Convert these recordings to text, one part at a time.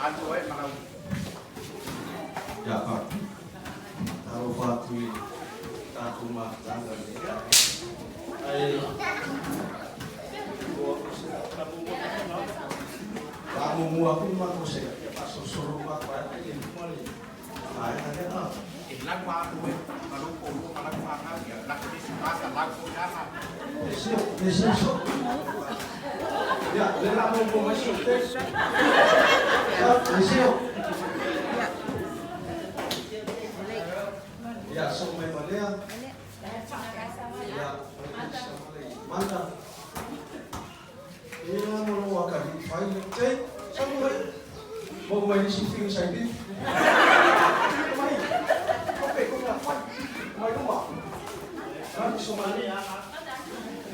Atu ai Malolo. Ya Pak. Tahu fatui tak rumah tangga ni. Ai kamu mua pun mak saya pasal suruh mak pada ini mari. Ai ada ah. Ilang wa tu Malolo ko malang wa ka ya nak di suka sa lag ko ya ha. Besok. Ya, lera mau masuk tes. Ya, besok. Ya, sampai Malaya. Ya, mantap. Ini mau wakar di file cek. Sampai mau main shooting saya di. Main. Oke, kau ngapain? Main rumah. Kan Somalia.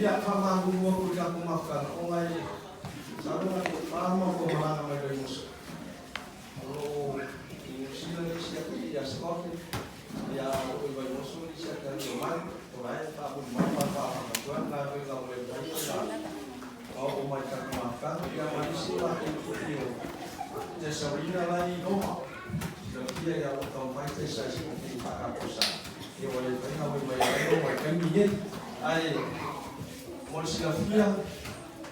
Ya, sama gua udah aku maafkan. Online. Sana lama ko malanga may doy muso. Kalau sila ni siya ya sekolah ya iba muso ni siya kan lumayan tulay tapos mapapa tuan na rin lang may doy na. O umay ka maafkan ya manisila ito niyo. Ya sabrina lagi no. Dia ya utang pai sa si ko pakapusa. Ya wala pa na may may kambingin ay mo sila fiya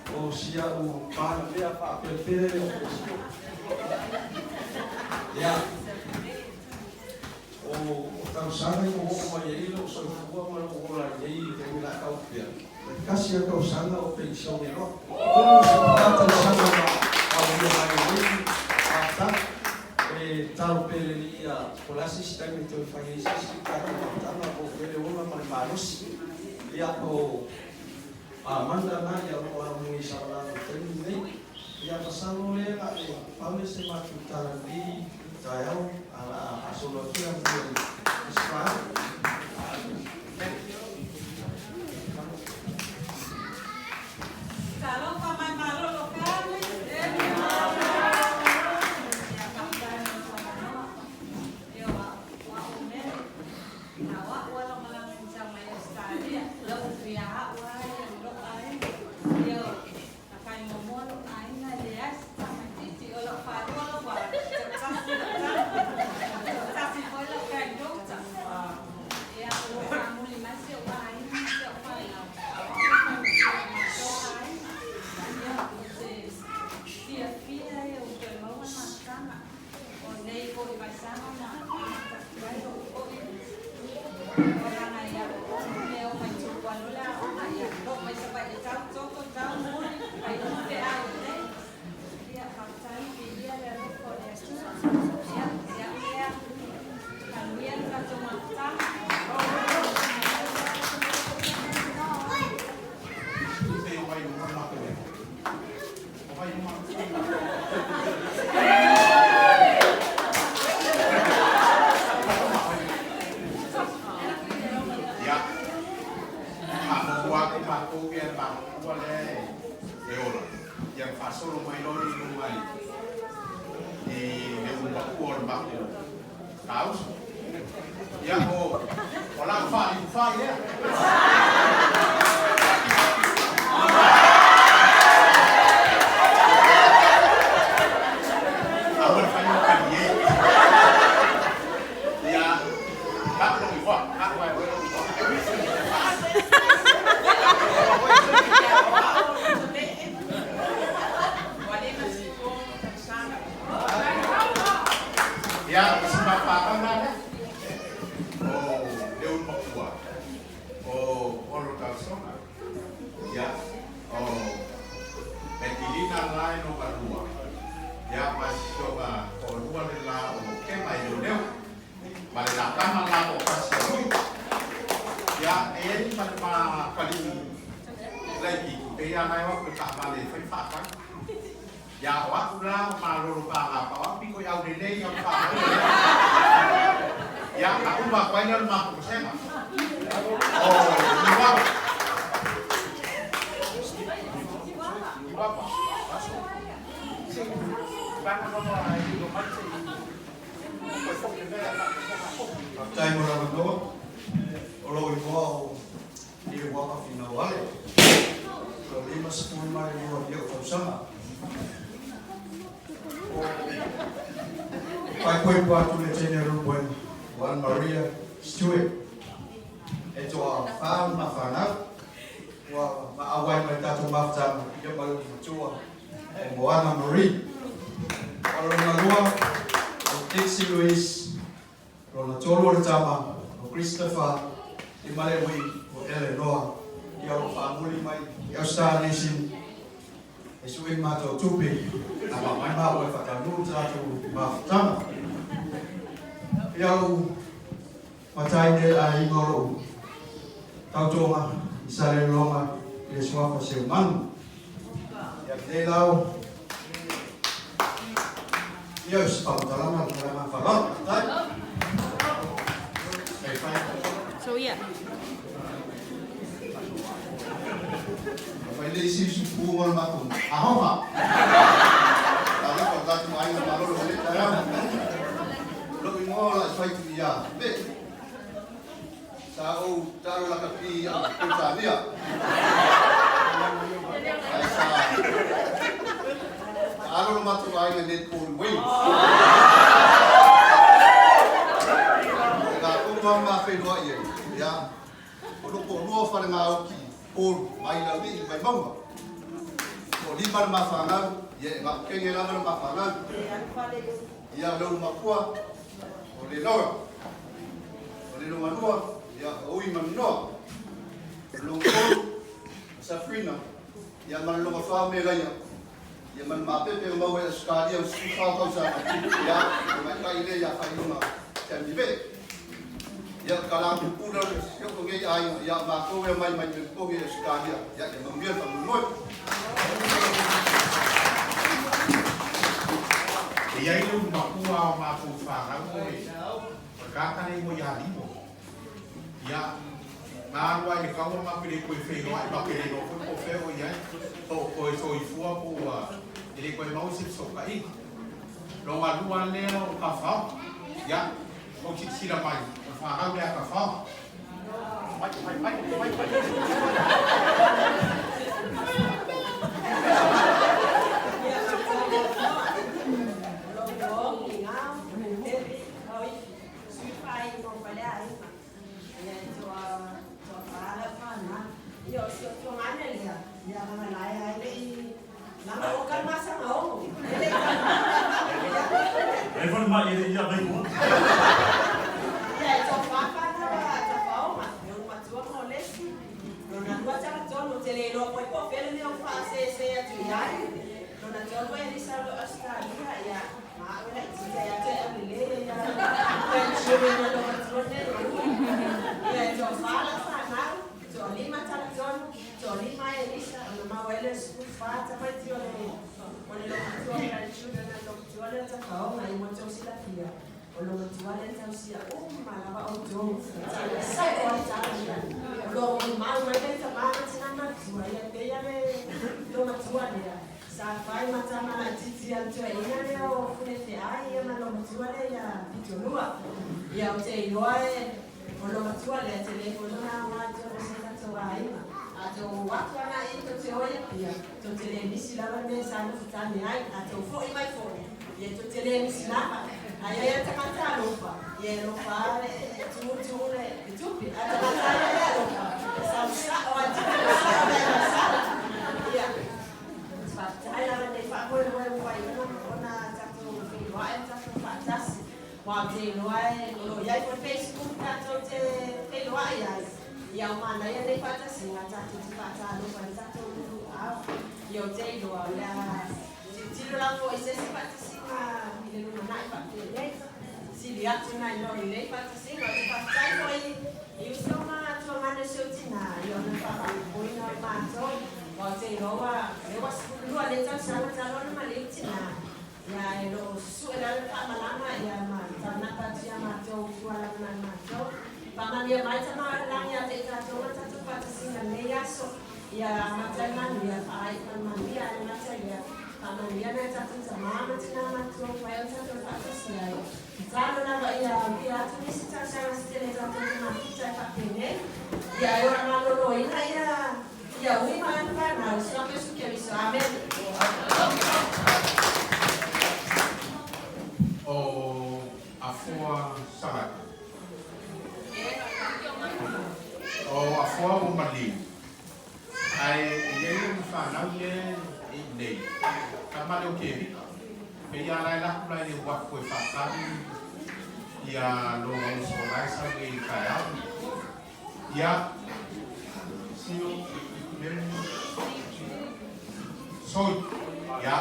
o sia o para ver a perder ya o causana o companheiro só vou mas o lá aí tem lá caupia kasi a causana o pensão no como se trata causana a o ata e tal peleria por assistir que tu faz isso que tá na o ele uma manos ya o manda na ya orang mengisahkan ini ya pasal oleh kami semakin tadi tahu ala asologi yang menjadi Islam. Kalau paman Malolo kami Cai Uimanonoa, o logo igual e igual a final vale. Problemas com o Uimanonoa e o Causana. Pai koe patu le General Bueno, Juan Maria Stewart. E toa whāu ma Fanau. Wa awai mai tātou mawhtama ia malu matua. E Moana Marie. Uimanonoa, o Dixie Louise, Rona Tolu o Tama, o Christopher, I Malewi, o Eleanor, I au whaamuli mai, I au Star Nation, e sui mātou tupi, a mai mau e whakanuru tātou mawhtama. I au matai ne a ingoro, tautonga, I sare longa, I swafa se manu. Ia te lau, Yes, pangkalama, kalama, falak, tak? So yeah. Apa ini isi suku mal matum? Ahoma. Kalau kau tak main Malolo balik dalam, lebih ngolah sesuai dia. Bet. Tahu lah kaki yang pecah dia. Kalau matum main net pun win. Mama fez do aí, já. Quando o novo fala na aqui, por mais lá ali vai mama. O limpa na Fanau, e na quem era na Fanau. E a lo makua, o le noa. O le Uimanonoa, e a Uimanonoa. Lo ko Safrina, e a man lo fa me ganha. E a man mape pe mau e skadia o sufa causa. Ya, mai kai le ya fai uma. Tem de ver. Ya kalau pura yo ko ngai ai ya ma ko we mai mai ko ngai skadia ya ke mambia ta mo E aí eu makua ma fu Fanau ko e kata nei mo ya limo ya ma wa le kawa ma pele ko fe no ai ba pele no ko fe o ya ko so I fua ko ele ko ma usi so kai lo wa luan le o ka fa ya o tsira mai Fanau le ka fa mai Funefeai, Malolo ya Pitolua. Ya Pitolua Malolo ya telefono na watu wasema towaima. Ato watu wana ito teoya pia. Totele misilaba mesana futani ai ato fo imai fo. Ye totele misilaba. Aya takata lofa. Ye lofa tuure tupi. Atakata ya lofa. Samsa watu sala. Ya. Fatala ne fa ko no wa ona tatu wa tatu fatasi. Wa te noai no ya ko Facebook tatu te noai ai. Ya mana ya ne fatasi na tatu fatalo fa tatu a yo te do la tiro la fo ise se fatasi ma ile no nai fa te si li atu nai no ile fatasi no te fatai ko i uso ma tu ma ne sotina yo na fa ko no ma to wa te no wa le wa su lo le tsa sa tsa lo ma le tina ya lo su era pa malama ya ma ta na pa tia ma to wa la ma to Pama dia mai sama lang ya te tato tato fatasi na ne ya so ya matana ya ai pama dia na ya pama dia na tato sama matina ma to wa ya tato fatasi ya zalo na ba ya dia tu ni sita sa stele tato na kita pa pene ya yo Malolo ina ya Uimanonoa na so que su que viso amen. Oh ke pe ya la ni wa ko fa ka ya lo so la sa ke ka ya sio men so ya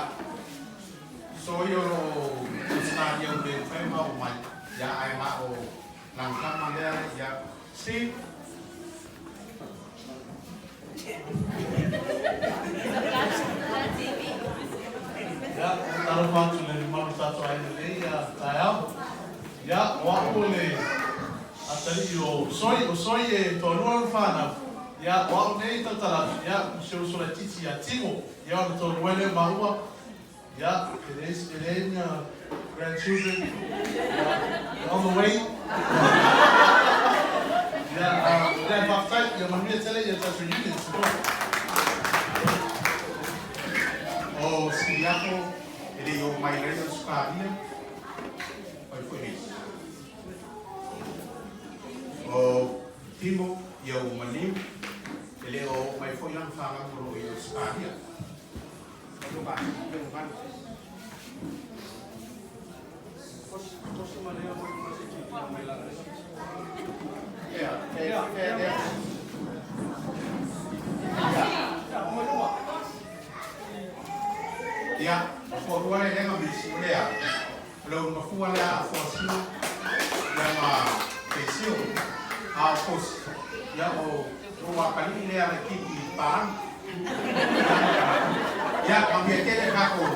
so yo sa yo de fa ma o ma ya ai ma o lang ka ma ya si ya, taruh waktu dari mana satu ini ya, saya ya waktu le, atau yo soy tolong Fanau ya waktu ini tertarik ya surat cici ya timo ya tolong wale bawa ya ini grandchildren on the way ya dan fakta yang mana saya ya satu unit o si ako ele yung may rin sa kanya ay finish o timo yung malim ele o may foyang fangang mo yung sa kanya ano ba yung ban ya, for one yang ambil ya, belum mafuan ya fosil yang spesial, pos ya dua kali ini ada kiki parang, ya kami ada kakak,